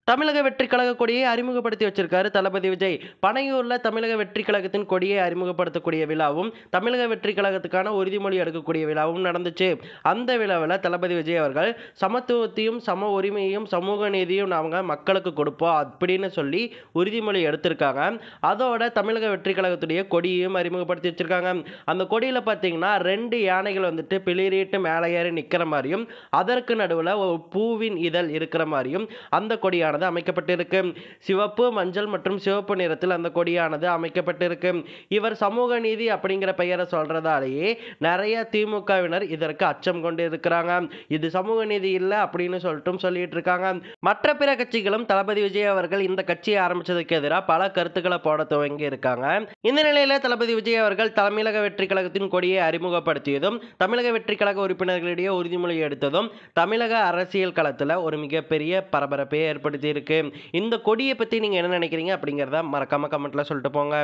தமிழக வெற்றி கழக கொடியை அறிமுகப்படுத்தி வச்சிருக்காரு தளபதி விஜய். பனையூர்ல தமிழக வெற்றி கழகத்தின் கொடியை அறிமுகப்படுத்தக்கூடிய விழாவும், தமிழக வெற்றி கழகத்துக்கான உறுதிமொழி எடுக்கக்கூடிய விழாவும் நடந்துச்சு. அந்த விழாவுல தளபதி விஜய் அவர்கள் சமத்துவத்தையும், சம உரிமையையும், சமூக நீதியும் நாங்க மக்களுக்கு கொடுப்போம் அப்படின்னு சொல்லி உறுதிமொழி எடுத்திருக்காங்க. அதோட தமிழக வெற்றி கழகத்துடைய கொடியையும் அறிமுகப்படுத்தி வச்சிருக்காங்க. அந்த கொடியில பார்த்தீங்கன்னா 2 யானைகள் வந்துட்டு பிளிறிட்டு மேலே ஏறி நிக்கிற மாரியும், அதற்கு நடுவுல ஒரு பூவின் இதழ் இருக்கிற மாரியும் அந்த கொடியானது அமைக்கப்பட்டிருக்கு. சிவப்பு, மஞ்சள் மற்றும் சிவப்பு நிறத்தில் அந்த கொடியானது அமைக்கப்பட்டிருக்கு. இவர் சமூக நீதி அப்படிங்கிற பெயரை சொல்றதாலேயே நிறைய திமுகவினர் இதற்கு அச்சம் கொண்டு இருக்கிறாங்க. இது சமூக நீதி இல்ல அப்படின்னு சொல்லிட்டு இருக்காங்க. மற்ற பிற கட்சிகளும் தளபதி விஜய் அவர்கள் இந்த கட்சியை ஆரம்பிச்சதுக்கு எதிராக பல கருத்துக்களை போட துவங்கி இருக்காங்க. இந்த நிலையில தளபதி விஜய் அவர்கள் தமிழக வெற்றி கழகத்தின் கொடியை அறிமுகப்படுத்தியதும், தமிழக வெற்றி கழக உறுப்பினர்களிடையே உறுதிமொழி எடுத்ததும் தமிழக அரசியல் களத்துல ஒரு மிகப்பெரிய பரபரப்பை ஏற்படுத்தி இருக்கு. இந்த கொடியை பத்தி நீங்க என்ன நினைக்கிறீங்க அப்படிங்கிறத மறக்காம கமெண்ட்ல சொல்லிட்டு போங்க.